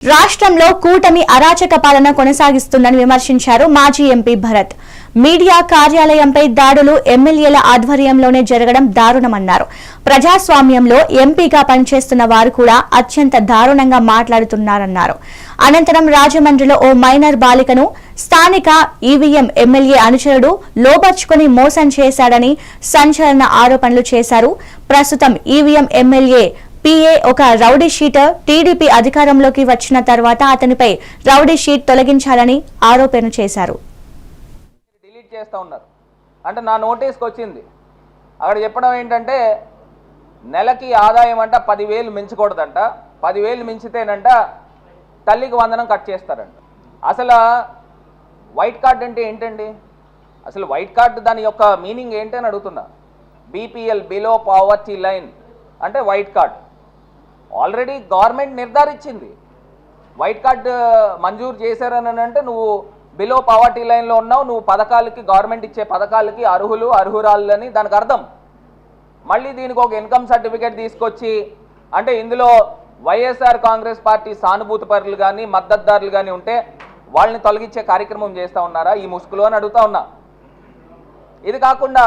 రాష్ట్రంలో కూటమి అరాచక పాలన కొనసాగిస్తుందని విమర్శించారు మాజీ ఎంపీ భరత్. మీడియా కార్యాలయంపై దాడులు ఎమ్మెల్యేల ఆధ్వర్యంలోనే జరగడం దారుణమన్నారు. ప్రజాస్వామ్యంలో ఎంపీగా పనిచేస్తున్న వారు కూడా అత్యంత దారుణంగా మాట్లాడుతున్నారన్నారు. అనంతరం రాజమండ్రిలో ఓ మైనర్ బాలికను స్థానిక ఈవీఎం ఎమ్మెల్యే అనుచరుడు లోబర్చుకుని మోసం చేశాడని సంచలన ఆరోపణలు చేశారు. ప్రస్తుతం ఈవీఎం ఎమ్మెల్యే పీఏ ఒక రౌడీ షీటర్. టీడీపీ అధికారంలోకి వచ్చిన తర్వాత అతనిపై రౌడీ షీట్ తొలగించాలని ఆరోపణ చేశారు. డిలీట్ చేస్తూ ఉన్నారు అంటే నా నోటీస్కి వచ్చింది. అక్కడ చెప్పడం ఏంటంటే నెలకి ఆదాయం అంట 10,000 మించకూడదంట. 10,000 మించితేనంట తల్లికి వందనం కట్ చేస్తారంట. అసలు వైట్ కార్డ్ అంటే ఏంటండి? అసలు వైట్ కార్డు దాని యొక్క మీనింగ్ ఏంటని అడుగుతున్నా. బీపీఎల్ బిలో పావర్టీ లైన్ అంటే వైట్ కార్డ్. ఆల్రెడీ గవర్నమెంట్ నిర్ధారించింది. వైట్ కార్డు మంజూరు చేశారని అంటే నువ్వు బిలో పావర్టీ లైన్లో ఉన్నావు, నువ్వు పథకాలకి గవర్నమెంట్ ఇచ్చే పథకాలకి అర్హులు అర్హురాలని దానికి అర్థం. మళ్ళీ దీనికి ఒక ఇన్కమ్ సర్టిఫికేట్ తీసుకొచ్చి అంటే ఇందులో వైఎస్ఆర్ కాంగ్రెస్ పార్టీ సానుభూతి పరులు కానీ మద్దతుదారులు కానీ ఉంటే వాళ్ళని తొలగించే కార్యక్రమం చేస్తూ ఉన్నారా ఈ ముసుగులో అని అడుగుతా ఉన్నా. ఇది కాకుండా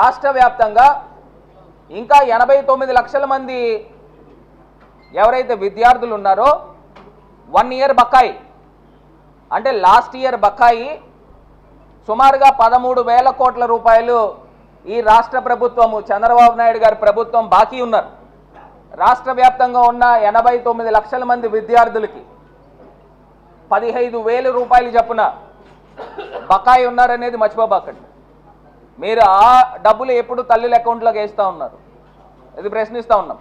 రాష్ట్ర వ్యాప్తంగా ఇంకా 89 లక్షల మంది ఎవరైతే విద్యార్థులు ఉన్నారో 1 ఇయర్ బకాయి అంటే లాస్ట్ ఇయర్ బకాయి సుమారుగా 13,000 కోట్ల రూపాయలు ఈ రాష్ట్ర ప్రభుత్వము చంద్రబాబు నాయుడు గారి ప్రభుత్వం బాకీ ఉన్నారు. రాష్ట్ర వ్యాప్తంగా ఉన్న 89 లక్షల మంది విద్యార్థులకి 15,000 రూపాయలు చొప్పున బకాయి ఉన్నారనేది మర్చిపోబాకండి. మీరు ఆ డబ్బులు ఎప్పుడు తల్లుల అకౌంట్లోకి వేస్తూ ఉన్నారు? ఇది ప్రశ్నిస్తూ ఉన్నాం.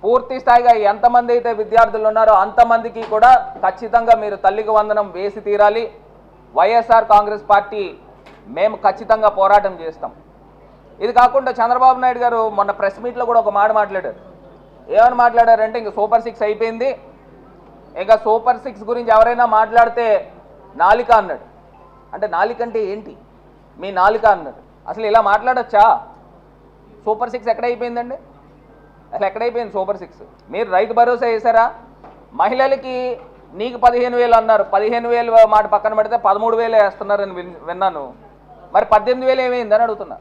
పూర్తి స్థాయిగా ఎంతమంది అయితే విద్యార్థులు ఉన్నారో అంతమందికి కూడా ఖచ్చితంగా మీరు తల్లికి వందనం వేసి తీరాలి. వైఎస్ఆర్ కాంగ్రెస్ పార్టీ మేము ఖచ్చితంగా పోరాటం చేస్తాం. ఇది కాకుండా చంద్రబాబు నాయుడు గారు మొన్న ప్రెస్ మీట్లో కూడా ఒక మాట మాట్లాడారు. ఏమని మాట్లాడారంటే ఇంక సూపర్ 6 అయిపోయింది, ఇంకా సూపర్ 6 గురించి ఎవరైనా మాట్లాడితే నాలిక అన్నాడు. అంటే నాలిక అంటే ఏంటి? మీ నాలిక అన్నాడు. అసలు ఇలా మాట్లాడచ్చా? సూపర్ 6 ఎక్కడైపోయిందండి? అసలు ఎక్కడైపోయింది సూపర్ 6? మీరు రైతు భరోసా వేశారా? మహిళలకి నీకు 15,000 అన్నారు. 15,000 మాట పక్కన పెడితే 13,000 వేస్తున్నారని విన్నాను. మరి 18,000 ఏమైందని అడుగుతున్నా.